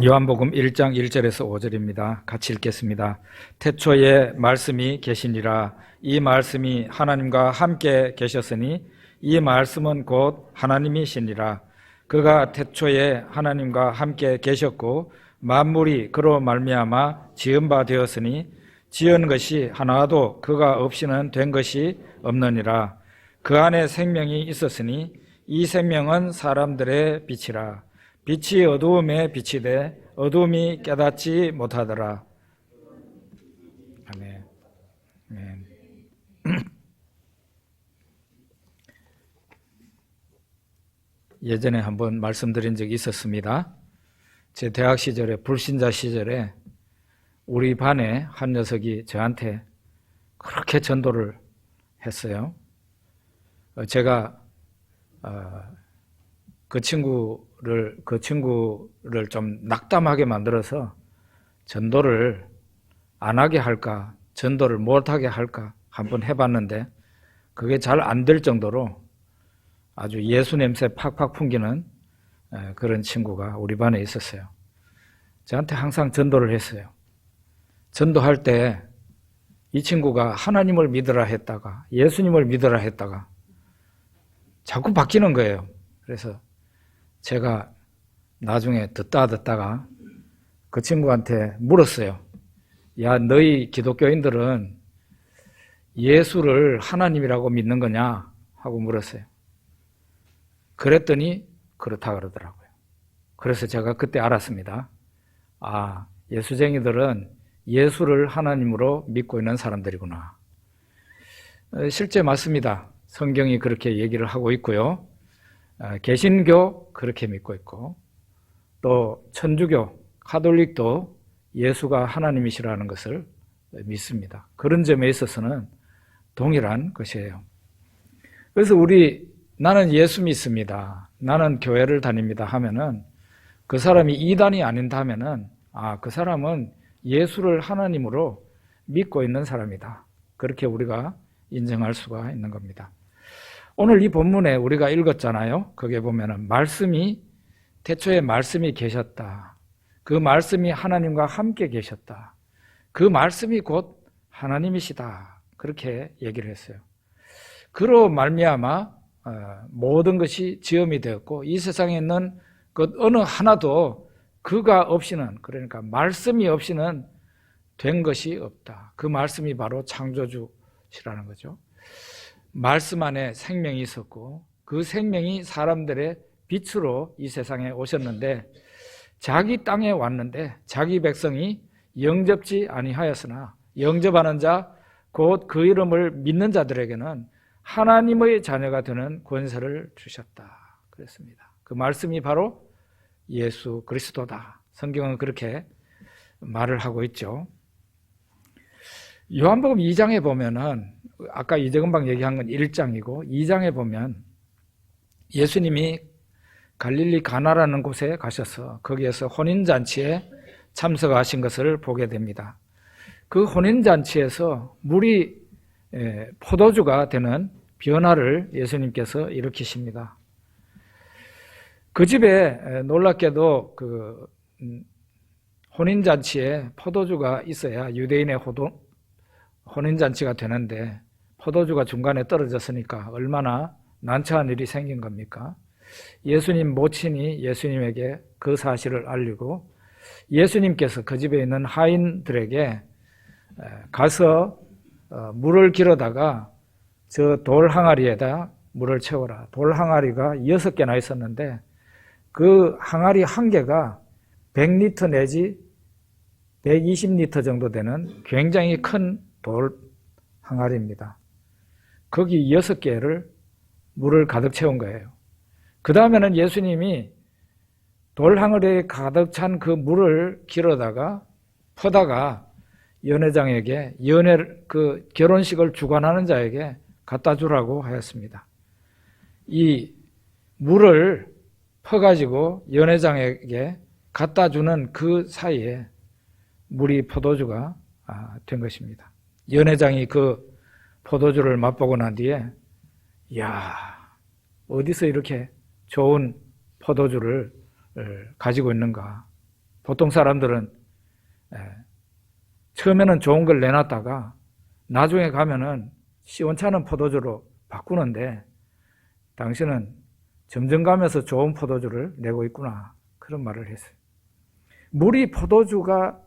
요한복음 1장 1절에서 5절입니다. 같이 읽겠습니다. 태초에 말씀이 계시니라. 이 말씀이 하나님과 함께 계셨으니 이 말씀은 곧 하나님이시니라. 그가 태초에 하나님과 함께 계셨고 만물이 그로 말미암아 지은 바 되었으니 지은 것이 하나도 그가 없이는 된 것이 없느니라. 그 안에 생명이 있었으니 이 생명은 사람들의 빛이라. 빛이 어두움에 비치되 어두움이 깨닫지 못하더라. 아멘. 아멘. 예전에 한번 말씀드린 적이 있었습니다. 제 대학 시절에, 불신자 시절에 우리 반에 한 녀석이 저한테 그렇게 전도를 했어요. 제가 그 친구를 좀 낙담하게 만들어서 전도를 안 하게 할까, 전도를 못 하게 할까 한번 해봤는데 그게 잘 안 될 정도로 아주 예수 냄새 팍팍 풍기는 그런 친구가 우리 반에 있었어요. 저한테 항상 전도를 했어요. 전도할 때 이 친구가 하나님을 믿으라 했다가 예수님을 믿으라 했다가 자꾸 바뀌는 거예요. 그래서 제가 나중에 듣다가 그 친구한테 물었어요. 야, 너희 기독교인들은 예수를 하나님이라고 믿는 거냐? 하고 물었어요. 그랬더니 그렇다 그러더라고요. 그래서 제가 그때 알았습니다. 아, 예수쟁이들은 예수를 하나님으로 믿고 있는 사람들이구나. 실제 맞습니다. 성경이 그렇게 얘기를 하고 있고요. 개신교 그렇게 믿고 있고 또 천주교, 가톨릭도 예수가 하나님이시라는 것을 믿습니다. 그런 점에 있어서는 동일한 것이에요. 그래서 나는 예수 믿습니다. 나는 교회를 다닙니다 하면은 그 사람이 이단이 아닌다 하면은 그 사람은 예수를 하나님으로 믿고 있는 사람이다. 그렇게 우리가 인정할 수가 있는 겁니다. 오늘 이 본문에 우리가 읽었잖아요. 거기에 보면은 태초에 말씀이 계셨다. 그 말씀이 하나님과 함께 계셨다. 그 말씀이 곧 하나님이시다. 그렇게 얘기를 했어요. 그로 말미암아 모든 것이 지음이 되었고 이 세상에 있는 것 어느 하나도 그가 없이는, 그러니까 말씀이 없이는 된 것이 없다. 그 말씀이 바로 창조주시라는 거죠. 말씀 안에 생명이 있었고 그 생명이 사람들의 빛으로 이 세상에 오셨는데 자기 땅에 왔는데 자기 백성이 영접지 아니하였으나 영접하는 자 곧 그 이름을 믿는 자들에게는 하나님의 자녀가 되는 권세를 주셨다. 그랬습니다. 그 말씀이 바로 예수 그리스도다. 성경은 그렇게 말을 하고 있죠. 요한복음 2장에 보면은 아까 이재근방 얘기한 건 1장이고 2장에 보면 예수님이 갈릴리 가나라는 곳에 가셔서 거기에서 혼인잔치에 참석하신 것을 보게 됩니다. 그 혼인잔치에서 물이 포도주가 되는 변화를 예수님께서 일으키십니다. 그 집에 놀랍게도 그 혼인잔치에 포도주가 있어야 유대인의 혼인잔치가 되는데 포도주가 중간에 떨어졌으니까 얼마나 난처한 일이 생긴 겁니까? 예수님 모친이 예수님에게 그 사실을 알리고 예수님께서 그 집에 있는 하인들에게 가서 물을 길어다가 저 돌 항아리에다 물을 채워라. 돌 항아리가 6개나 있었는데 그 항아리 한 개가 100리터 내지 120리터 정도 되는 굉장히 큰 돌 항아리입니다. 거기 6개를 물을 가득 채운 거예요. 그 다음에는 예수님이 돌 항아리에 가득 찬 그 물을 길어다가 퍼다가 연회장에게 그 결혼식을 주관하는 자에게 갖다 주라고 하였습니다. 이 물을 퍼가지고 연회장에게 갖다 주는 그 사이에 물이 포도주가 된 것입니다. 연회장이 그 포도주를 맛보고 난 뒤에 이야, 어디서 이렇게 좋은 포도주를 가지고 있는가 보통 사람들은 처음에는 좋은 걸 내놨다가 나중에 가면은 시원찮은 포도주로 바꾸는데 당신은 점점 가면서 좋은 포도주를 내고 있구나, 그런 말을 했어요. 물이 포도주로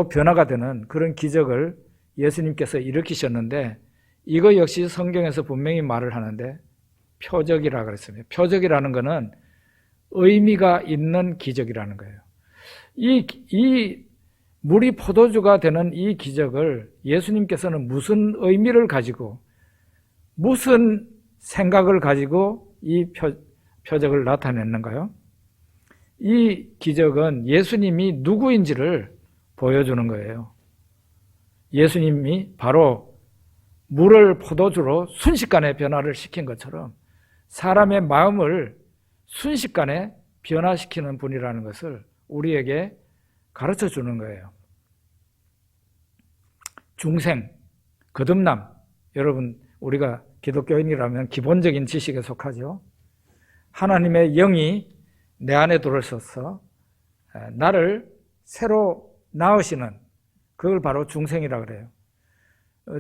변화가 되는 그런 기적을 예수님께서 일으키셨는데 이거 역시 성경에서 분명히 말을 하는데 표적이라 그랬습니다. 표적이라는 것은 의미가 있는 기적이라는 거예요. 이 물이 포도주가 되는 이 기적을 예수님께서는 무슨 의미를 가지고 무슨 생각을 가지고 이 표적을 나타냈는가요? 이 기적은 예수님이 누구인지를 보여주는 거예요. 예수님이 바로 물을 포도주로 순식간에 변화를 시킨 것처럼 사람의 마음을 순식간에 변화시키는 분이라는 것을 우리에게 가르쳐 주는 거예요. 중생, 거듭남, 여러분 우리가 기독교인이라면 기본적인 지식에 속하죠. 하나님의 영이 내 안에 들어서서 나를 새로 낳으시는, 그걸 바로 중생이라 그래요.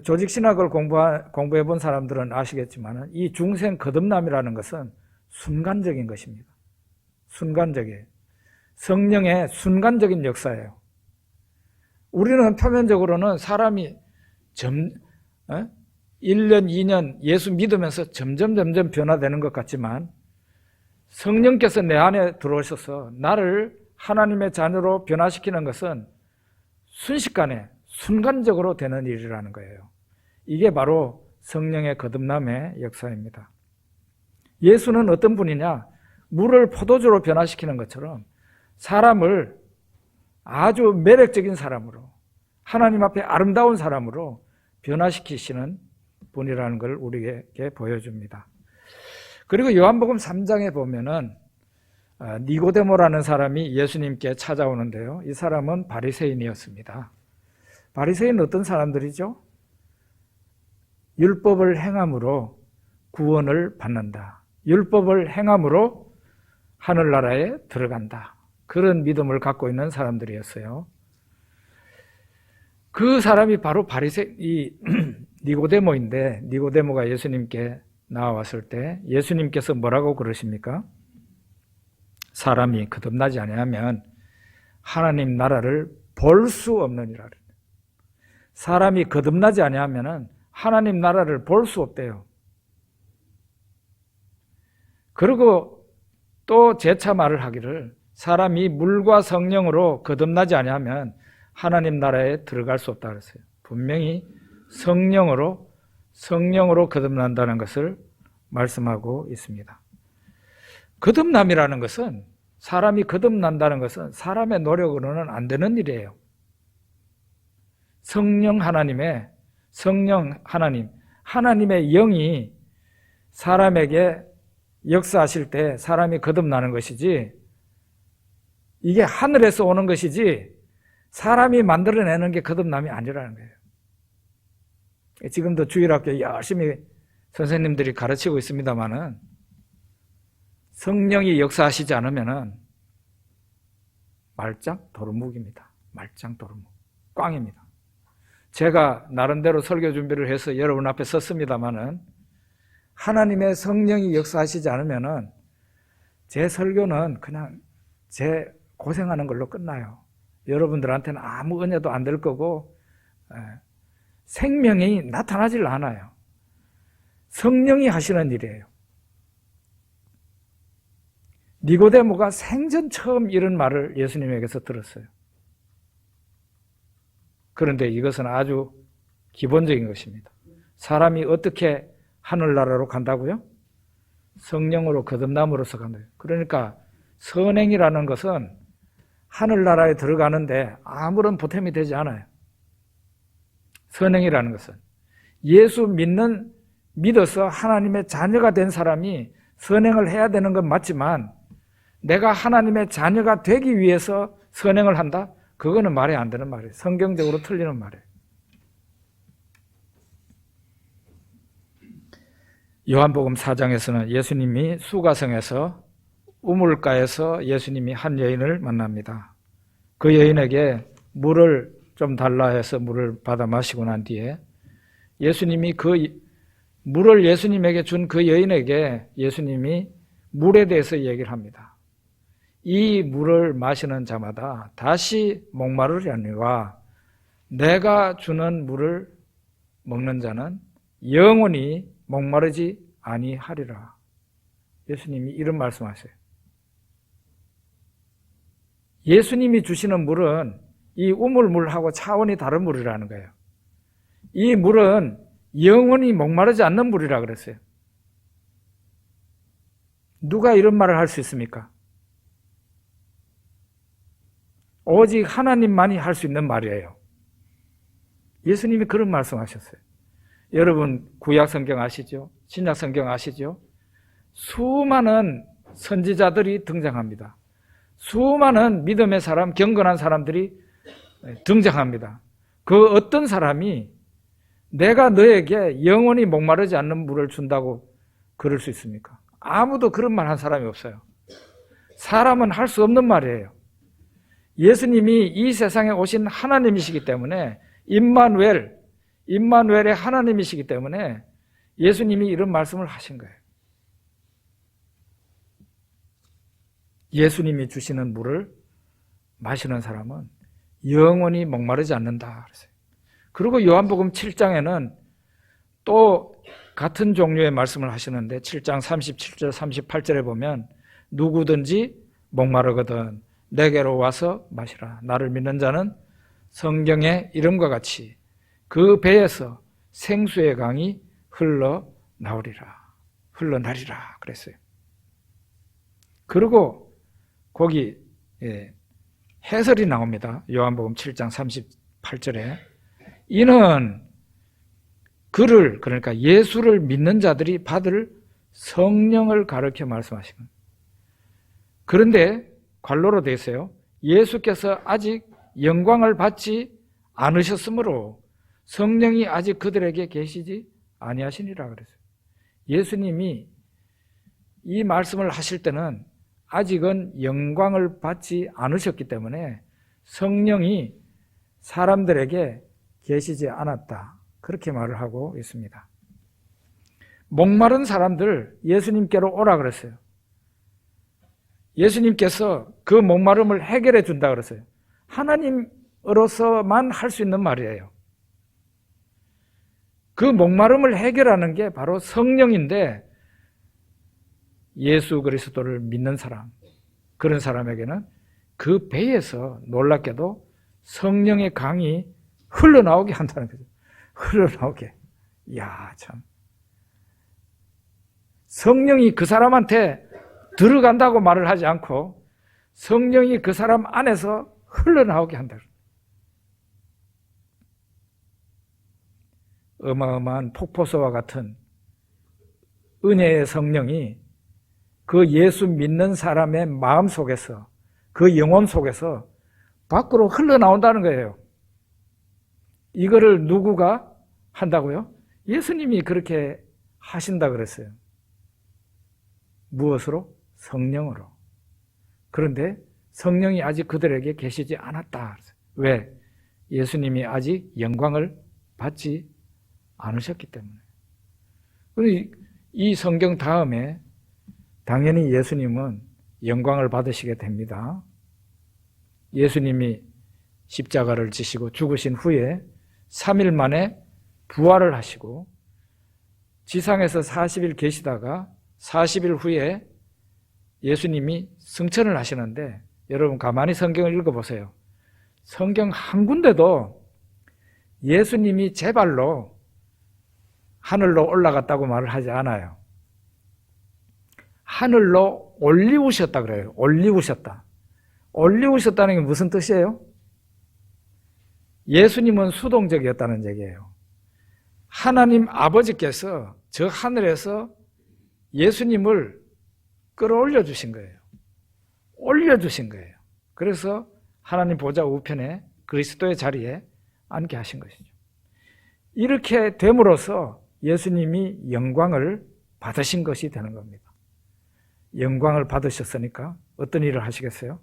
조직신학을 공부해 본 사람들은 아시겠지만 이 중생 거듭남이라는 것은 순간적인 것입니다. 순간적이에요. 성령의 순간적인 역사예요. 우리는 표면적으로는 사람이 1년, 2년 예수 믿으면서 점점 변화되는 것 같지만 성령께서 내 안에 들어오셔서 나를 하나님의 자녀로 변화시키는 것은 순식간에 순간적으로 되는 일이라는 거예요. 이게 바로 성령의 거듭남의 역사입니다. 예수는 어떤 분이냐? 물을 포도주로 변화시키는 것처럼 사람을 아주 매력적인 사람으로, 하나님 앞에 아름다운 사람으로 변화시키시는 분이라는 걸 우리에게 보여줍니다. 그리고 요한복음 3장에 보면은 니고데모라는 사람이 예수님께 찾아오는데요. 이 사람은 바리새인이었습니다. 바리새인은 어떤 사람들이죠? 율법을 행함으로 구원을 받는다. 율법을 행함으로 하늘나라에 들어간다. 그런 믿음을 갖고 있는 사람들이었어요. 그 사람이 바로 니고데모인데, 니고데모가 예수님께 나왔을 때 예수님께서 뭐라고 그러십니까? 사람이 거듭나지 아니하면 하나님 나라를 볼 수 없느니라. 사람이 거듭나지 아니하면 하나님 나라를 볼 수 없대요. 그리고 또 재차 말을 하기를 사람이 물과 성령으로 거듭나지 아니하면 하나님 나라에 들어갈 수 없다 그랬어요. 분명히 성령으로 거듭난다는 것을 말씀하고 있습니다. 거듭남이라는 것은, 사람이 거듭난다는 것은 사람의 노력으로는 안 되는 일이에요. 성령 하나님의 영이 사람에게 역사하실 때 사람이 거듭나는 것이지, 이게 하늘에서 오는 것이지 사람이 만들어내는 게 거듭남이 아니라는 거예요. 지금도 주일학교에 열심히 선생님들이 가르치고 있습니다만은 성령이 역사하시지 않으면은 말짱 도루묵입니다. 말짱 도루묵. 꽝입니다. 제가 나름대로 설교 준비를 해서 여러분 앞에 섰습니다만은 하나님의 성령이 역사하시지 않으면은 제 설교는 그냥 제 고생하는 걸로 끝나요. 여러분들한테는 아무 은혜도 안 될 거고 생명이 나타나질 않아요. 성령이 하시는 일이에요. 니고데모가 생전 처음 이런 말을 예수님에게서 들었어요. 그런데 이것은 아주 기본적인 것입니다. 사람이 어떻게 하늘나라로 간다고요? 성령으로 거듭남으로써 간다고요. 그러니까 선행이라는 것은 하늘나라에 들어가는데 아무런 보탬이 되지 않아요. 선행이라는 것은 예수 믿어서 하나님의 자녀가 된 사람이 선행을 해야 되는 건 맞지만 내가 하나님의 자녀가 되기 위해서 선행을 한다? 그거는 말이 안 되는 말이에요. 성경적으로 틀리는 말이에요. 요한복음 4장에서는 예수님이 수가성에서 우물가에서 예수님이 한 여인을 만납니다. 그 여인에게 물을 좀 달라 해서 물을 받아 마시고 난 뒤에 예수님이 그 물을 예수님에게 준 그 여인에게 예수님이 물에 대해서 얘기를 합니다. 이 물을 마시는 자마다 다시 목마르려니와 내가 주는 물을 먹는 자는 영원히 목마르지 아니하리라. 예수님이 이런 말씀하세요. 예수님이 주시는 물은 이 우물물하고 차원이 다른 물이라는 거예요. 이 물은 영원히 목마르지 않는 물이라 그랬어요. 누가 이런 말을 할 수 있습니까? 오직 하나님만이 할 수 있는 말이에요. 예수님이 그런 말씀하셨어요. 여러분 구약 성경 아시죠? 신약 성경 아시죠? 수많은 선지자들이 등장합니다. 수많은 믿음의 사람, 경건한 사람들이 등장합니다. 그 어떤 사람이 내가 너에게 영원히 목마르지 않는 물을 준다고 그럴 수 있습니까? 아무도 그런 말 한 사람이 없어요. 사람은 할 수 없는 말이에요. 예수님이 이 세상에 오신 하나님이시기 때문에 임마누엘의 하나님이시기 때문에 예수님이 이런 말씀을 하신 거예요. 예수님이 주시는 물을 마시는 사람은 영원히 목마르지 않는다 그랬어요. 그리고 요한복음 7장에는 또 같은 종류의 말씀을 하시는데 7장 37절 38절에 보면 누구든지 목마르거든 내게로 와서 마시라. 나를 믿는 자는 성경의 이름과 같이 그 배에서 생수의 강이 흘러나리라 그랬어요. 그리고 거기 해설이 나옵니다. 요한복음 7장 38절에 이는 그를 그러니까 예수를 믿는 자들이 받을 성령을 가르쳐 말씀하신 겁니다. 그런데 관로로 되어 있어요. 예수께서 아직 영광을 받지 않으셨으므로 성령이 아직 그들에게 계시지 아니하시니라 그랬어요. 예수님이 이 말씀을 하실 때는 아직은 영광을 받지 않으셨기 때문에 성령이 사람들에게 계시지 않았다. 그렇게 말을 하고 있습니다. 목마른 사람들 예수님께로 오라 그랬어요. 예수님께서 그 목마름을 해결해 준다 그랬어요. 하나님으로서만 할 수 있는 말이에요. 그 목마름을 해결하는 게 바로 성령인데 예수 그리스도를 믿는 사람, 그런 사람에게는 그 배에서 놀랍게도 성령의 강이 흘러나오게 한다는 거죠. 흘러나오게. 이야, 참. 성령이 그 사람한테 들어간다고 말을 하지 않고 성령이 그 사람 안에서 흘러나오게 한다. 어마어마한 폭포수와 같은 은혜의 성령이 그 예수 믿는 사람의 마음 속에서 그 영혼 속에서 밖으로 흘러나온다는 거예요. 이거를 누구가 한다고요? 예수님이 그렇게 하신다 그랬어요. 무엇으로? 성령으로. 그런데 성령이 아직 그들에게 계시지 않았다. 왜? 예수님이 아직 영광을 받지 않으셨기 때문에. 이 성경 다음에 당연히 예수님은 영광을 받으시게 됩니다. 예수님이 십자가를 지시고 죽으신 후에 3일 만에 부활을 하시고 지상에서 40일 계시다가 40일 후에 예수님이 승천을 하시는데 여러분 가만히 성경을 읽어보세요. 성경 한 군데도 예수님이 제 발로 하늘로 올라갔다고 말을 하지 않아요. 하늘로 올리우셨다 그래요. 올리우셨다. 올리우셨다는 게 무슨 뜻이에요? 예수님은 수동적이었다는 얘기예요. 하나님 아버지께서 저 하늘에서 예수님을 끌어올려 주신 거예요. 올려주신 거예요. 그래서 하나님 보좌 우편에 그리스도의 자리에 앉게 하신 것이죠. 이렇게 됨으로써 예수님이 영광을 받으신 것이 되는 겁니다. 영광을 받으셨으니까 어떤 일을 하시겠어요?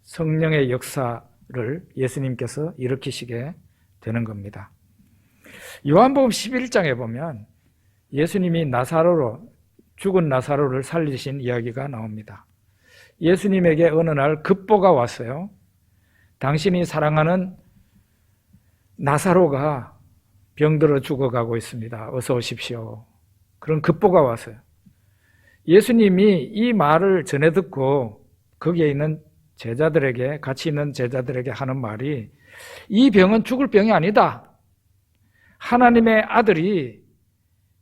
성령의 역사를 예수님께서 일으키시게 되는 겁니다. 요한복음 11장에 보면 예수님이 죽은 나사로를 살리신 이야기가 나옵니다. 예수님에게 어느 날 급보가 왔어요. 당신이 사랑하는 나사로가 병들어 죽어가고 있습니다. 어서 오십시오. 그런 급보가 왔어요. 예수님이 이 말을 전해 듣고 거기에 있는 제자들에게, 같이 있는 제자들에게 하는 말이, 이 병은 죽을 병이 아니다. 하나님의 아들이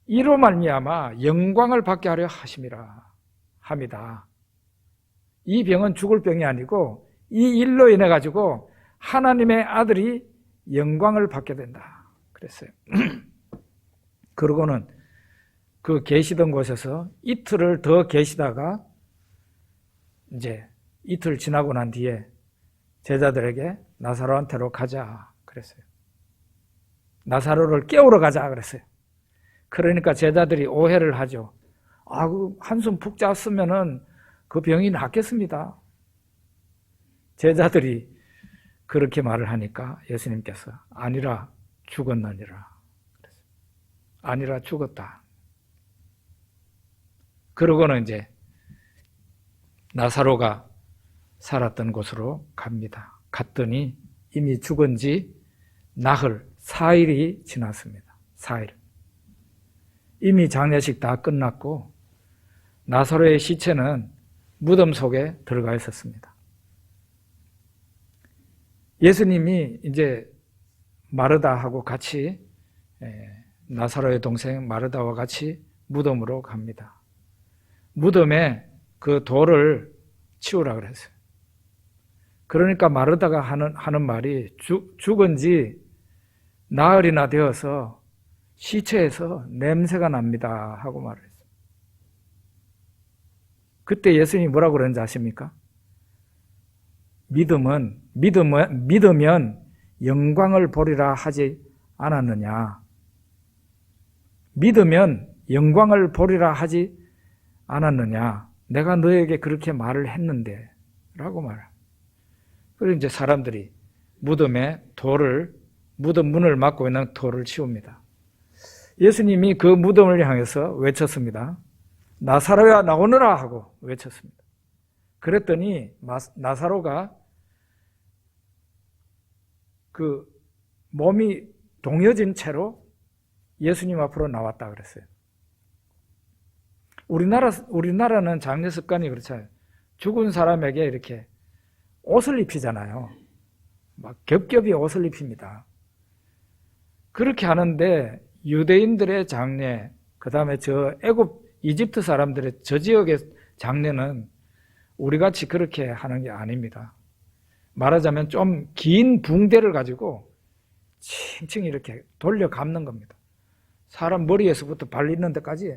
이로 말미암아 영광을 받게 하려 하심이라 합니다. 이 병은 죽을 병이 아니고 이 일로 인해 가지고 하나님의 아들이 영광을 받게 된다 그랬어요. 그러고는 그 계시던 곳에서 이틀을 더 계시다가 이제 이틀 지나고 난 뒤에 제자들에게 나사로한테로 가자 그랬어요. 나사로를 깨우러 가자 그랬어요. 그러니까 제자들이 오해를 하죠. 한숨 푹 잤으면은 그 병이 낫겠습니다. 제자들이 그렇게 말을 하니까 예수님께서 아니라 죽었느니라. 아니라 죽었다. 그러고는 이제 나사로가 살았던 곳으로 갑니다. 갔더니 이미 죽은 지 나흘, 4일이 지났습니다. 4일. 이미 장례식 다 끝났고 나사로의 시체는 무덤 속에 들어가 있었습니다. 예수님이 이제 마르다하고 같이, 나사로의 동생 마르다와 같이 무덤으로 갑니다. 무덤에 그 돌을 치우라 그랬어요. 그러니까 마르다가 하는 말이 죽은 지 나흘이나 되어서 시체에서 냄새가 납니다 하고 말을 했어요. 그때 예수님이 뭐라고 그러는지 아십니까? 믿으면 영광을 보리라 하지 않았느냐? 믿으면 영광을 보리라 하지 않았느냐? 내가 너에게 그렇게 말을 했는데 라고 말해요. 그리고 이제 사람들이 무덤 문을 막고 있는 돌을 치웁니다. 예수님이 그 무덤을 향해서 외쳤습니다. 나사로야 나오너라 하고 외쳤습니다. 그랬더니 나사로가 그 몸이 동여진 채로 예수님 앞으로 나왔다 그랬어요. 우리나라는 장례 습관이 그렇잖아요. 죽은 사람에게 이렇게 옷을 입히잖아요. 막 겹겹이 옷을 입힙니다. 그렇게 하는데 유대인들의 장례, 그 다음에 이집트 사람들의 저 지역의 장례는 우리같이 그렇게 하는 게 아닙니다. 말하자면 좀 긴 붕대를 가지고 칭칭 이렇게 돌려 감는 겁니다. 사람 머리에서부터 발 있는 데까지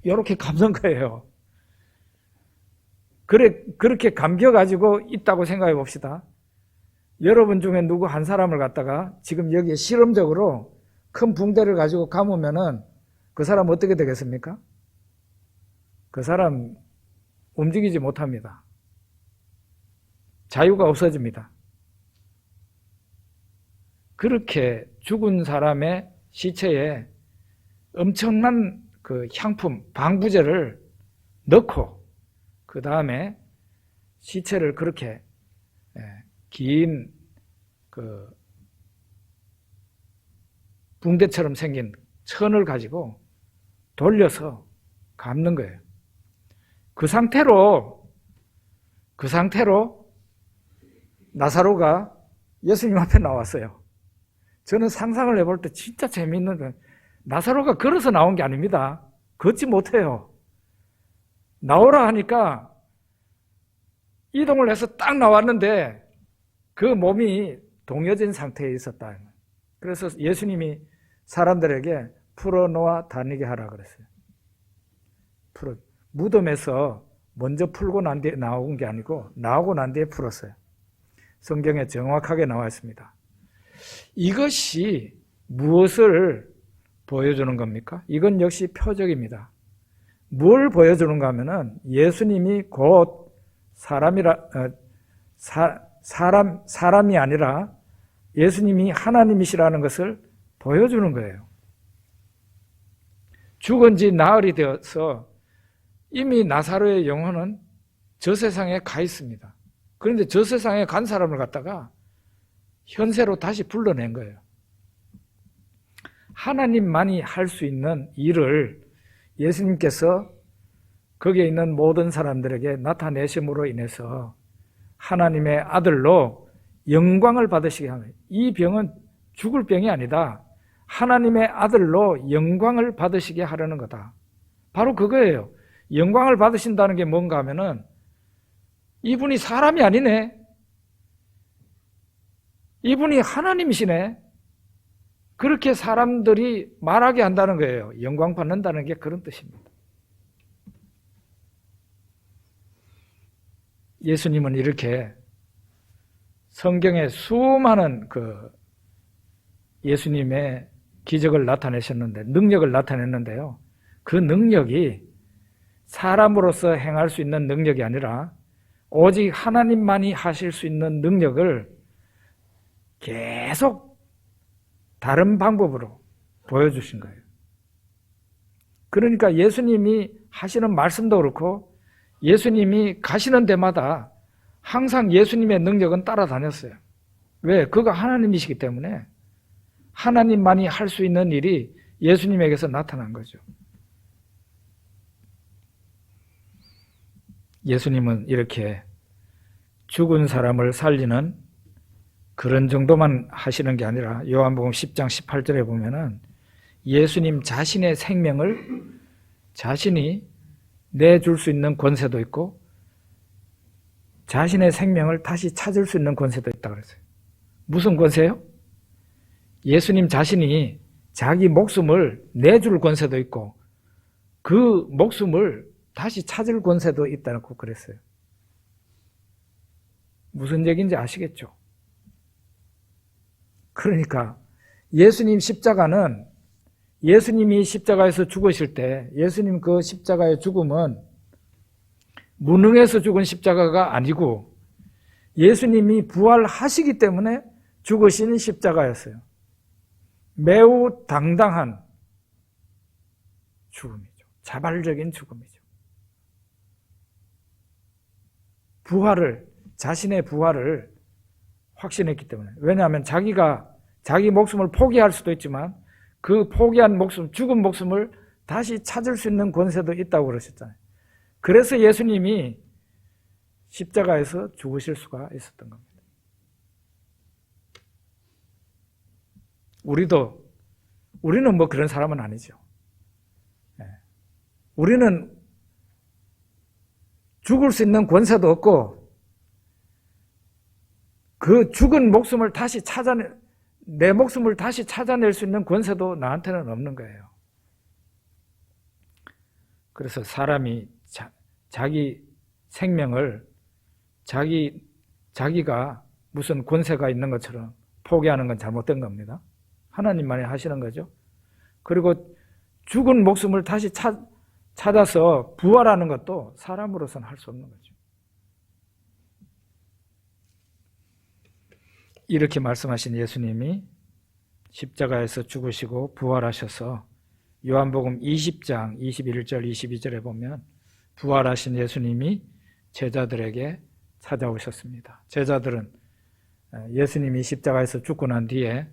이렇게 감는 거예요. 그렇게 감겨가지고 있다고 생각해 봅시다. 여러분 중에 누구 한 사람을 갖다가 지금 여기에 실험적으로 큰 붕대를 가지고 감으면은 그 사람 어떻게 되겠습니까? 그 사람 움직이지 못합니다. 자유가 없어집니다. 그렇게 죽은 사람의 시체에 엄청난 그 향품, 방부제를 넣고 그 다음에 시체를 그렇게 긴 그 붕대처럼 생긴 천을 가지고 돌려서 감는 거예요. 그 상태로 나사로가 예수님 앞에 나왔어요. 저는 상상을 해볼 때 진짜 재미있는 거예요. 나사로가 걸어서 나온 게 아닙니다. 걷지 못해요. 나오라 하니까 이동을 해서 딱 나왔는데 그 몸이 동여진 상태에 있었다. 그래서 예수님이 사람들에게 풀어놓아 다니게 하라 그랬어요. 무덤에서 먼저 풀고 난 뒤에 나온 게 아니고 나오고 난 뒤에 풀었어요. 성경에 정확하게 나와 있습니다. 이것이 무엇을 보여주는 겁니까? 이건 역시 표적입니다. 뭘 보여주는가 하면은 예수님이 곧 사람이 아니라 예수님이 하나님이시라는 것을 보여주는 거예요. 죽은 지 나흘이 되어서 이미 나사로의 영혼은 저 세상에 가 있습니다. 그런데 저 세상에 간 사람을 갖다가 현세로 다시 불러낸 거예요. 하나님만이 할 수 있는 일을 예수님께서 거기에 있는 모든 사람들에게 나타내심으로 인해서 하나님의 아들로 영광을 받으시게 하는 거예요. 이 병은 죽을 병이 아니다. 하나님의 아들로 영광을 받으시게 하려는 거다. 바로 그거예요. 영광을 받으신다는 게 뭔가 하면은 이분이 사람이 아니네. 이분이 하나님이시네. 그렇게 사람들이 말하게 한다는 거예요. 영광 받는다는 게 그런 뜻입니다. 예수님은 이렇게 성경에 수많은 예수님의 기적을 나타내셨는데, 능력을 나타냈는데요. 그 능력이 사람으로서 행할 수 있는 능력이 아니라 오직 하나님만이 하실 수 있는 능력을 계속 다른 방법으로 보여주신 거예요. 그러니까 예수님이 하시는 말씀도 그렇고 예수님이 가시는 데마다 항상 예수님의 능력은 따라다녔어요. 왜? 그가 하나님이시기 때문에 하나님만이 할 수 있는 일이 예수님에게서 나타난 거죠. 예수님은 이렇게 죽은 사람을 살리는 그런 정도만 하시는 게 아니라 요한복음 10장 18절에 보면은 예수님 자신의 생명을 자신이 내줄 수 있는 권세도 있고 자신의 생명을 다시 찾을 수 있는 권세도 있다고 그랬어요. 무슨 권세요? 예수님 자신이 자기 목숨을 내줄 권세도 있고 그 목숨을 다시 찾을 권세도 있다고 그랬어요. 무슨 얘기인지 아시겠죠? 그러니까 예수님 십자가는 예수님이 십자가에서 죽으실 때 예수님 그 십자가의 죽음은 무능해서 죽은 십자가가 아니고 예수님이 부활하시기 때문에 죽으신 십자가였어요. 매우 당당한 죽음이죠. 자발적인 죽음이죠. 자신의 부활을 확신했기 때문에. 왜냐하면 자기 목숨을 포기할 수도 있지만 그 포기한 목숨, 죽은 목숨을 다시 찾을 수 있는 권세도 있다고 그러셨잖아요. 그래서 예수님이 십자가에서 죽으실 수가 있었던 겁니다. 우리는 뭐 그런 사람은 아니죠. 우리는 죽을 수 있는 권세도 없고 그 죽은 목숨을 내 목숨을 다시 찾아낼 수 있는 권세도 나한테는 없는 거예요. 그래서 사람이 자기 생명을 자기가 무슨 권세가 있는 것처럼 포기하는 건 잘못된 겁니다. 하나님만이 하시는 거죠. 그리고 죽은 목숨을 다시 찾아서 부활하는 것도 사람으로서는 할 수 없는 거죠. 이렇게 말씀하신 예수님이 십자가에서 죽으시고 부활하셔서 요한복음 20장 21절 22절에 보면 부활하신 예수님이 제자들에게 찾아오셨습니다. 제자들은 예수님이 십자가에서 죽고 난 뒤에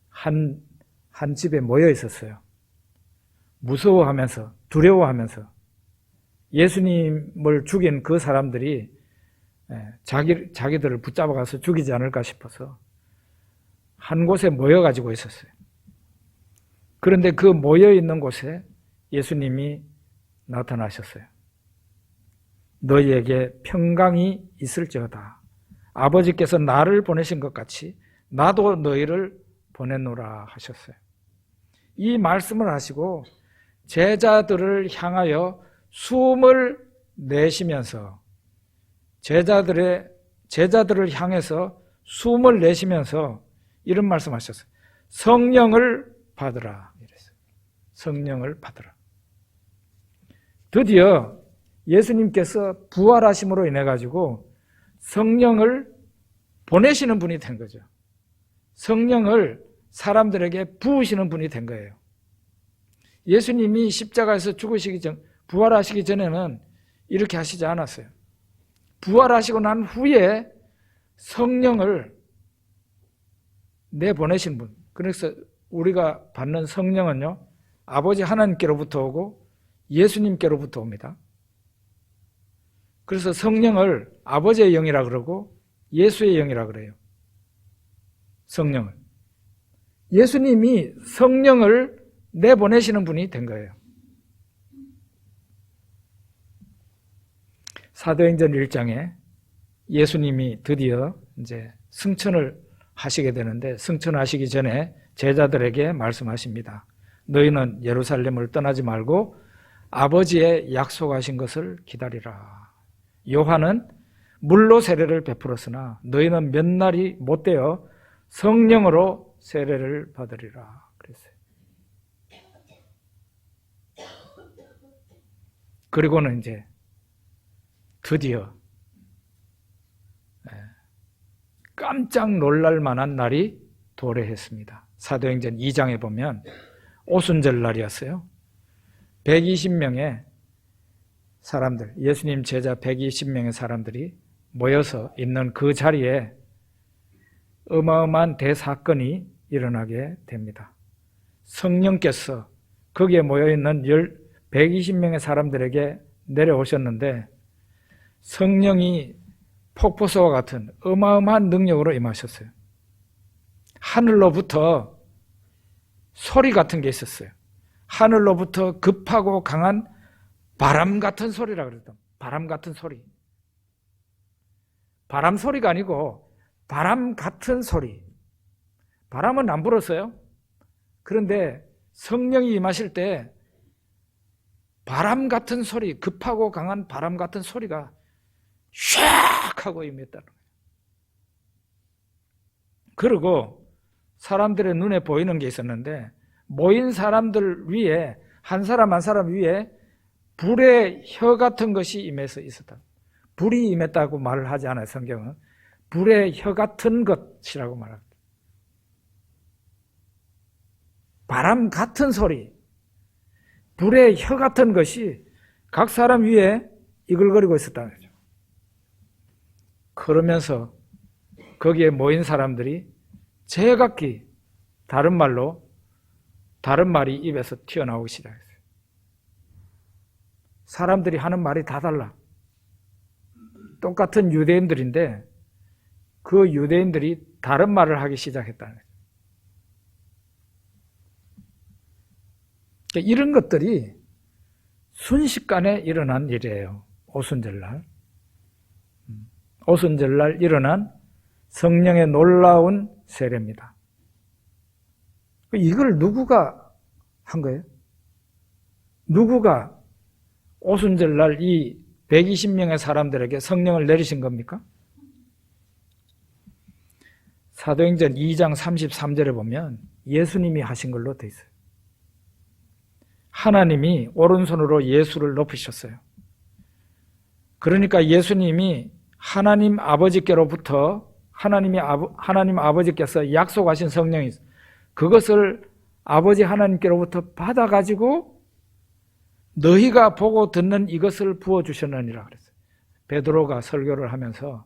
한 집에 모여 있었어요. 무서워하면서 두려워하면서 예수님을 죽인 그 사람들이 자기들을 붙잡아가서 죽이지 않을까 싶어서 한 곳에 모여가지고 있었어요. 그런데 그 모여있는 곳에 예수님이 나타나셨어요. 너희에게 평강이 있을지어다. 아버지께서 나를 보내신 것 같이 나도 너희를 보내노라 하셨어요. 이 말씀을 하시고 제자들을 향하여 숨을 내쉬면서 제자들을 향해서 숨을 내쉬면서 이런 말씀하셨어요. 성령을 받으라. 이랬어요. 성령을 받으라. 드디어 예수님께서 부활하심으로 인해 가지고 성령을 보내시는 분이 된 거죠. 성령을 사람들에게 부으시는 분이 된 거예요. 예수님이 십자가에서 죽으시기 전, 부활하시기 전에는 이렇게 하시지 않았어요. 부활하시고 난 후에 성령을 내보내신 분. 그래서 우리가 받는 성령은요, 아버지 하나님께로부터 오고 예수님께로부터 옵니다. 그래서 성령을 아버지의 영이라 그러고 예수의 영이라 그래요. 성령을. 예수님이 성령을 내보내시는 분이 된 거예요. 사도행전 1장에 예수님이 드디어 이제 승천을 하시게 되는데, 승천하시기 전에 제자들에게 말씀하십니다. 너희는 예루살렘을 떠나지 말고 아버지의 약속하신 것을 기다리라. 요한은 물로 세례를 베풀었으나 너희는 몇 날이 못되어 성령으로 세례를 받으리라 그랬어요. 그리고는 이제 드디어 깜짝 놀랄 만한 날이 도래했습니다. 사도행전 2장에 보면 오순절 날이었어요. 120명의 사람들, 예수님 제자 120명의 사람들이 모여서 있는 그 자리에 어마어마한 대사건이 일어나게 됩니다. 성령께서 거기에 모여있는 120명의 사람들에게 내려오셨는데 성령이 폭포수와 같은 어마어마한 능력으로 임하셨어요. 하늘로부터 소리 같은 게 있었어요. 하늘로부터 급하고 강한 바람 같은 소리라 그랬던, 바람 같은 소리. 바람 소리가 아니고 바람 같은 소리. 바람은 안 불었어요. 그런데 성령이 임하실 때 바람 같은 소리, 급하고 강한 바람 같은 소리가 샥 하고 임했다는 거예요. 그리고 사람들의 눈에 보이는 게 있었는데 모인 사람들 위에 한 사람 한 사람 위에 불의 혀 같은 것이 임해서 있었다. 불이 임했다고 말을 하지 않아요. 성경은 불의 혀 같은 것이라고 말합니다. 바람 같은 소리, 불의 혀 같은 것이 각 사람 위에 이글거리고 있었다는 거죠. 그러면서 거기에 모인 사람들이 제각기 다른 말이 입에서 튀어나오기 시작했어요. 사람들이 하는 말이 다 달라. 똑같은 유대인들인데 그 유대인들이 다른 말을 하기 시작했다는 거죠. 그러니까 이런 것들이 순식간에 일어난 일이에요. 오순절날. 오순절날 일어난 성령의 놀라운 세례입니다. 이걸 누구가 한 거예요? 누구가 오순절날 이 120명의 사람들에게 성령을 내리신 겁니까? 사도행전 2장 33절에 보면 예수님이 하신 걸로 돼 있어요. 하나님이 오른손으로 예수를 높이셨어요. 그러니까 예수님이 하나님 아버지께로부터 하나님 아버지께서 약속하신 성령이 있어요. 그것을 아버지 하나님께로부터 받아가지고 너희가 보고 듣는 이것을 부어주셨느니라 그랬어요. 베드로가 설교를 하면서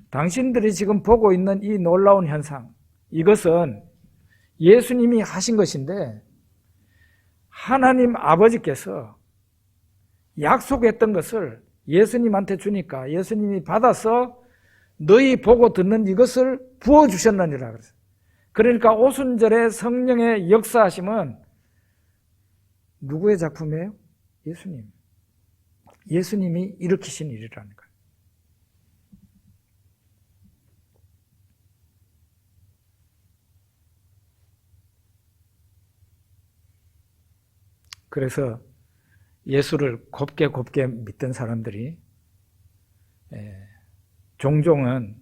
당신들이 지금 보고 있는 이 놀라운 현상, 이것은 예수님이 하신 것인데 하나님 아버지께서 약속했던 것을 예수님한테 주니까 예수님이 받아서 너희 보고 듣는 이것을 부어주셨느니라 그랬어요. 그러니까 오순절의 성령의 역사하심은 누구의 작품이에요? 예수님. 예수님이 일으키신 일이라는 거예요. 그래서 예수를 곱게 믿던 사람들이 종종은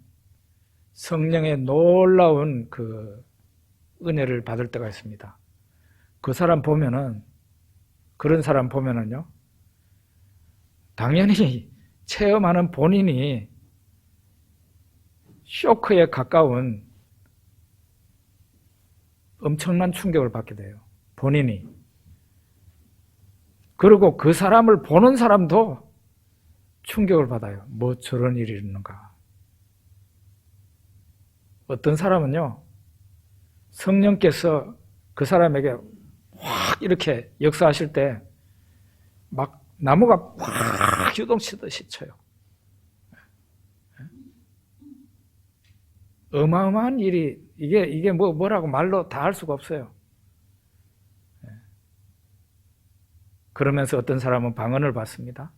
성령의 놀라운 그 은혜를 받을 때가 있습니다. 그 사람 보면은, 그런 사람 보면은요, 당연히 체험하는 본인이 쇼크에 가까운 엄청난 충격을 받게 돼요. 본인이. 그리고 그 사람을 보는 사람도 충격을 받아요. 뭐 저런 일이 있는가. 어떤 사람은요, 성령께서 그 사람에게 확 이렇게 역사하실 때 막 나무가 확 유동치듯이 쳐요. 어마어마한 일이, 이게 뭐라고 말로 다 할 수가 없어요. 그러면서 어떤 사람은 방언을 받습니다.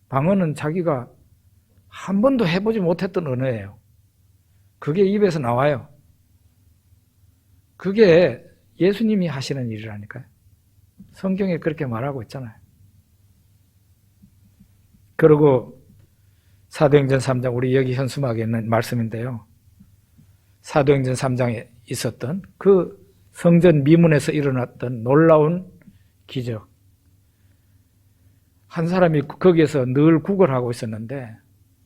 방언은 자기가 한 번도 해보지 못했던 언어예요. 그게 입에서 나와요. 그게 예수님이 하시는 일이라니까요. 성경에 그렇게 말하고 있잖아요. 그리고 사도행전 3장, 우리 여기 현수막에 있는 말씀인데요. 사도행전 3장에 있었던 그 성전 미문에서 일어났던 놀라운 기적. 한 사람이 거기에서 늘 구걸하고 있었는데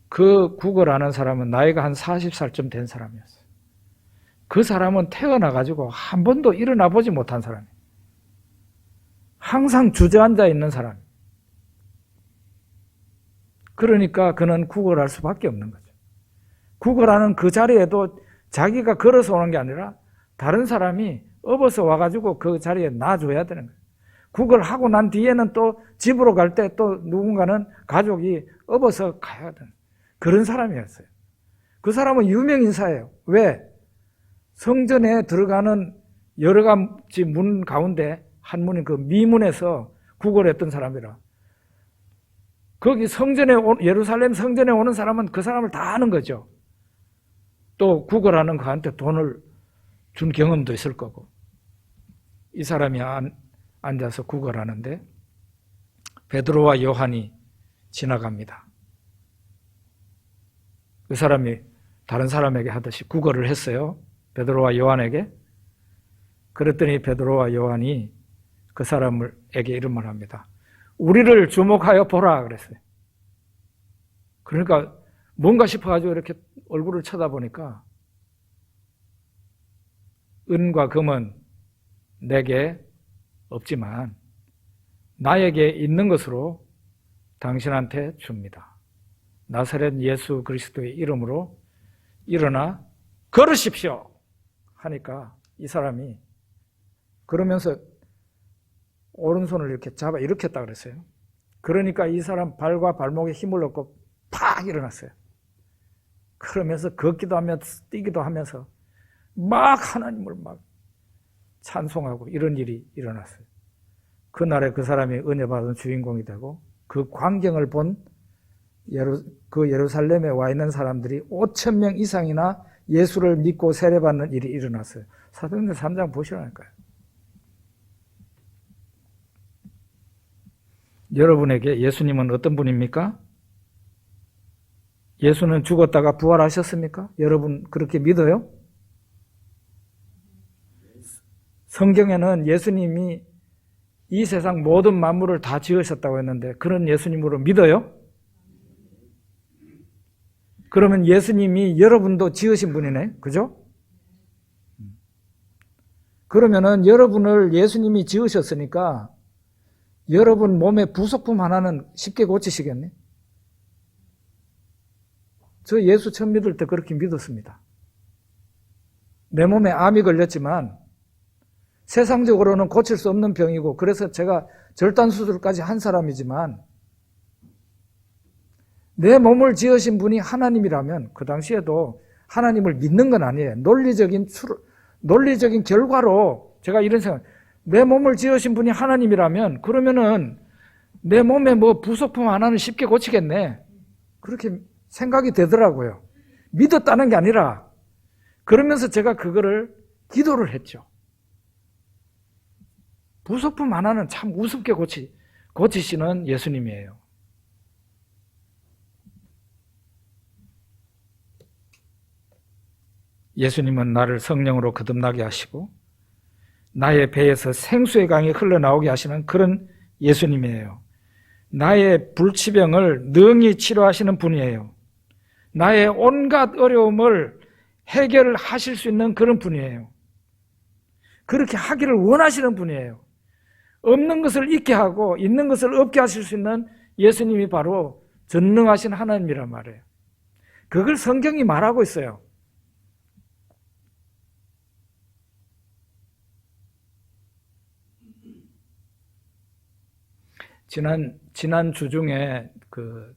그 구걸하는 사람은 나이가 한 40살쯤 된 사람이었어요. 그 사람은 태어나가지고 한 번도 일어나 보지 못한 사람이에요. 항상 주저앉아 있는 사람. 그러니까 그는 구걸할 수밖에 없는 거죠. 구걸하는 그 자리에도 자기가 걸어서 오는 게 아니라 다른 사람이 업어서 와가지고 그 자리에 놔줘야 되는 거예요. 구걸하고 난 뒤에는 또 집으로 갈 때 또 누군가는 가족이 업어서 가야 되는 그런 사람이었어요. 그 사람은 유명인사예요. 왜? 성전에 들어가는 여러 가지 문 가운데 한 문인 그 미문에서 구걸했던 사람이라. 거기 성전에, 예루살렘 성전에 오는 사람은 그 사람을 다 아는 거죠. 또 구걸하는 그한테 돈을 준 경험도 있을 거고. 이 사람이 앉아서 구걸하는데 베드로와 요한이 지나갑니다. 그 사람이 다른 사람에게 하듯이 구걸을 했어요. 베드로와 요한에게. 그랬더니 베드로와 요한이 그 사람에게 이런 말을 합니다. 우리를 주목하여 보라 그랬어요. 그러니까 뭔가 싶어가지고 이렇게 얼굴을 쳐다보니까 은과 금은 내게 없지만 나에게 있는 것으로 당신한테 줍니다. 나사렛 예수 그리스도의 이름으로 일어나 걸으십시오 하니까 이 사람이 그러면서 오른손을 이렇게 잡아 일으켰다 그랬어요. 그러니까 이 사람 발과 발목에 힘을 얻고 팍 일어났어요. 그러면서 걷기도 하면서 뛰기도 하면서 막 하나님을 막 찬송하고 이런 일이 일어났어요. 그날에 그 사람이 은혜 받은 주인공이 되고 그 광경을 본 그 예루살렘에 와 있는 사람들이 5,000명 이상이나 예수를 믿고 세례받는 일이 일어났어요. 사도행전 3장 보시라니까요. 여러분에게 예수님은 어떤 분입니까? 예수는 죽었다가 부활하셨습니까? 여러분 그렇게 믿어요? 성경에는 예수님이 이 세상 모든 만물을 다 지으셨다고 했는데 그런 예수님으로 믿어요? 그러면 예수님이 여러분도 지으신 분이네. 그죠? 그러면은 여러분을 예수님이 지으셨으니까 여러분 몸의 부속품 하나는 쉽게 고치시겠네? 저 예수 처음 믿을 때 그렇게 믿었습니다. 내 몸에 암이 걸렸지만 세상적으로는 고칠 수 없는 병이고 그래서 제가 절단 수술까지 한 사람이지만 내 몸을 지으신 분이 하나님이라면 그 당시에도 하나님을 믿는 건 아니에요. 논리적인 결과로 제가 이런 생각, 내 몸을 지으신 분이 하나님이라면 그러면은 내 몸에 뭐 부속품 하나는 쉽게 고치겠네. 그렇게 생각이 되더라고요. 믿었다는 게 아니라 그러면서 제가 그거를 기도를 했죠. 부속품 하나는 참 우습게 고치시는 예수님이에요. 예수님은 나를 성령으로 거듭나게 하시고 나의 배에서 생수의 강이 흘러나오게 하시는 그런 예수님이에요. 나의 불치병을 능히 치료하시는 분이에요. 나의 온갖 어려움을 해결하실 수 있는 그런 분이에요. 그렇게 하기를 원하시는 분이에요. 없는 것을 있게 하고 있는 것을 없게 하실 수 있는 예수님이 바로 전능하신 하나님이란 말이에요. 그걸 성경이 말하고 있어요. 지난 주 중에 그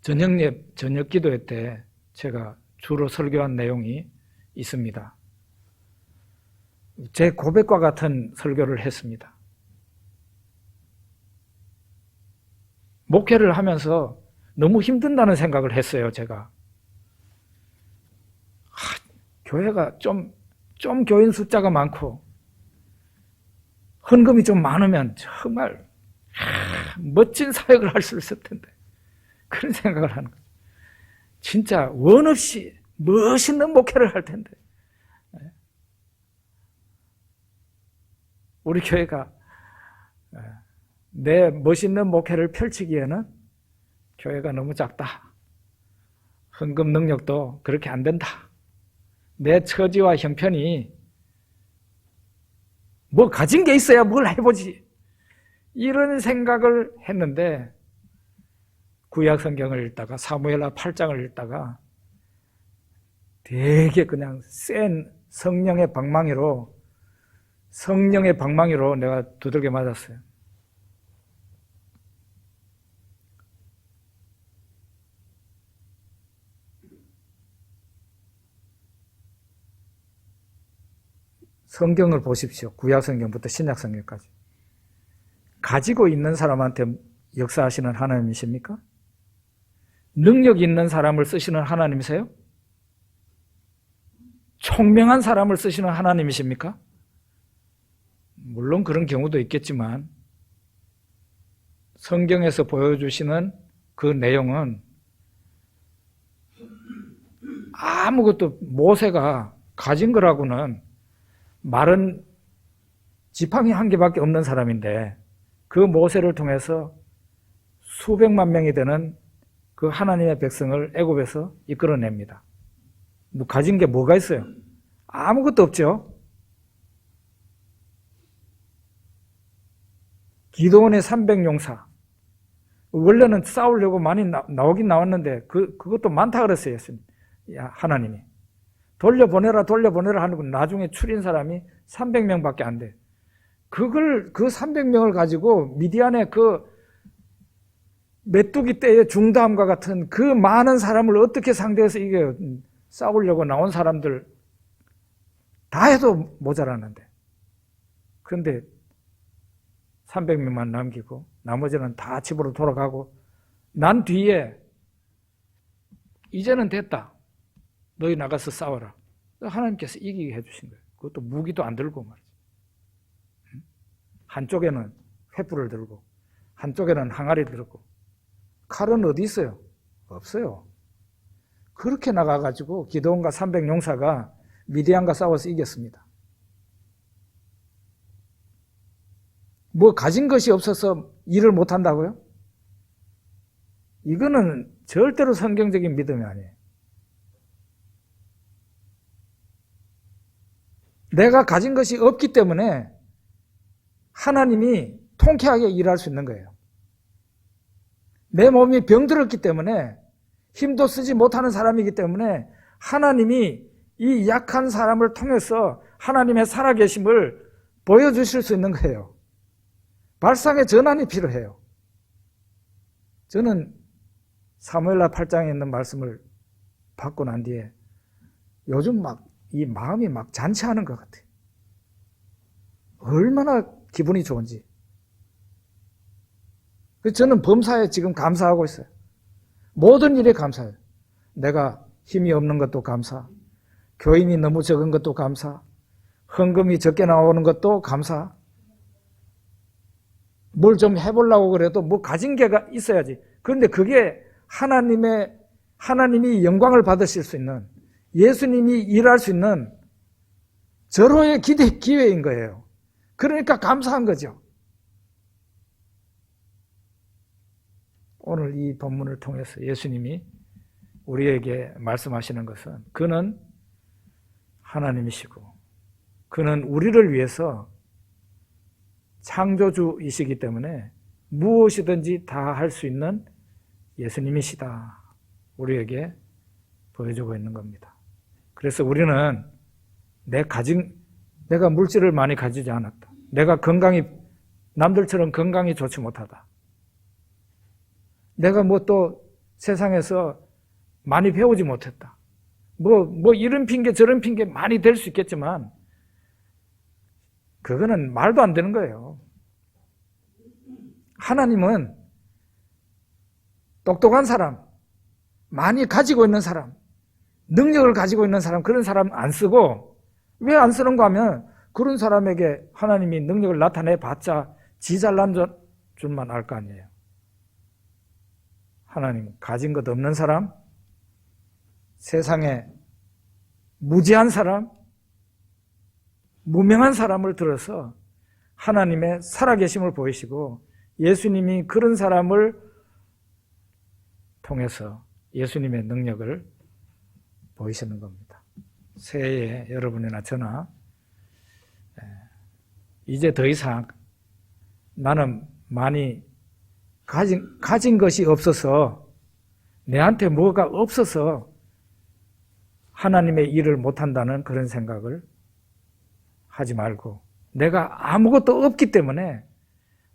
저녁 기도회 때 제가 주로 설교한 내용이 있습니다. 제 고백과 같은 설교를 했습니다. 목회를 하면서 너무 힘든다는 생각을 했어요, 제가. 교회가 좀 교인 숫자가 많고 헌금이 좀 많으면 정말 멋진 사역을 할 수 있을 텐데 그런 생각을 하는 거죠. 진짜 원 없이 멋있는 목회를 할 텐데 우리 교회가 내 멋있는 목회를 펼치기에는 교회가 너무 작다. 헌금 능력도 그렇게 안 된다. 내 처지와 형편이 뭐 가진 게 있어야 뭘 해보지. 이런 생각을 했는데 구약 성경을 읽다가 사무엘하 8장을 읽다가 되게 그냥 센 성령의 방망이로 내가 두들겨 맞았어요. 성경을 보십시오. 구약 성경부터 신약 성경까지. 가지고 있는 사람한테 역사하시는 하나님이십니까? 능력 있는 사람을 쓰시는 하나님이세요? 총명한 사람을 쓰시는 하나님이십니까? 물론 그런 경우도 있겠지만 성경에서 보여주시는 그 내용은 아무것도 모세가 가진 거라고는 마른 지팡이 한 개밖에 없는 사람인데 그 모세를 통해서 수백만 명이 되는 그 하나님의 백성을 애굽에서 이끌어냅니다. 뭐 가진 게 뭐가 있어요? 아무것도 없죠. 기드온의 300용사. 원래는 싸우려고 많이 나오긴 나왔는데 그것도 많다 그랬어요. 하나님이. 돌려보내라 하는 건 나중에 추린 사람이 300명밖에 안 돼. 그 300명을 가지고 미디안의 그 메뚜기 떼의 중다함과 같은 그 많은 사람을 어떻게 상대해서 이겨요? 싸우려고 나온 사람들 다 해도 모자라는데. 그런데 300명만 남기고 나머지는 다 집으로 돌아가고 난 뒤에 이제는 됐다. 너희 나가서 싸워라. 하나님께서 이기게 해주신 거예요. 그것도 무기도 안 들고 말이죠. 한쪽에는 횃불을 들고 한쪽에는 항아리를 들고 칼은 어디 있어요? 없어요. 그렇게 나가가지고 기드온과 300용사가 미디안과 싸워서 이겼습니다. 뭐 가진 것이 없어서 일을 못한다고요? 이거는 절대로 성경적인 믿음이 아니에요. 내가 가진 것이 없기 때문에 하나님이 통쾌하게 일할 수 있는 거예요. 내 몸이 병들었기 때문에 힘도 쓰지 못하는 사람이기 때문에 하나님이 이 약한 사람을 통해서 하나님의 살아계심을 보여주실 수 있는 거예요. 발상의 전환이 필요해요. 저는 사무엘하 8장에 있는 말씀을 받고 난 뒤에 요즘 이 마음이 잔치하는 것 같아요. 얼마나 기분이 좋은지. 저는 범사에 지금 감사하고 있어요. 모든 일에 감사해요. 내가 힘이 없는 것도 감사, 교인이 너무 적은 것도 감사, 헌금이 적게 나오는 것도 감사. 뭘 좀 해보려고 그래도 뭐 가진 게 있어야지. 그런데 그게 하나님이 영광을 받으실 수 있는, 예수님이 일할 수 있는 절호의 기회인 거예요. 그러니까 감사한 거죠. 오늘 이 본문을 통해서 예수님이 우리에게 말씀하시는 것은 그는 하나님이시고 그는 우리를 위해서 창조주이시기 때문에 무엇이든지 다 할 수 있는 예수님이시다. 우리에게 보여주고 있는 겁니다. 그래서 우리는 내가 물질을 많이 가지지 않았다. 내가 남들처럼 건강이 좋지 못하다. 내가 뭐 또 세상에서 많이 배우지 못했다. 뭐 이런 핑계 저런 핑계 많이 될 수 있겠지만 그거는 말도 안 되는 거예요. 하나님은 똑똑한 사람, 많이 가지고 있는 사람, 능력을 가지고 있는 사람, 그런 사람 안 쓰고 왜 안 쓰는가 하면 그런 사람에게 하나님이 능력을 나타내봤자 지 잘난 줄만 알 거 아니에요. 하나님 가진 것 없는 사람, 세상에 무지한 사람, 무명한 사람을 들어서 하나님의 살아계심을 보이시고 예수님이 그런 사람을 통해서 예수님의 능력을 보이시는 겁니다. 새해에 여러분이나 저나 이제 더 이상 나는 많이 가진 것이 없어서 내한테 뭐가 없어서 하나님의 일을 못한다는 그런 생각을 하지 말고 내가 아무것도 없기 때문에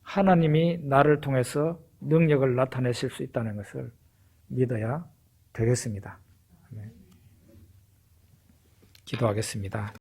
하나님이 나를 통해서 능력을 나타내실 수 있다는 것을 믿어야 되겠습니다. 기도하겠습니다.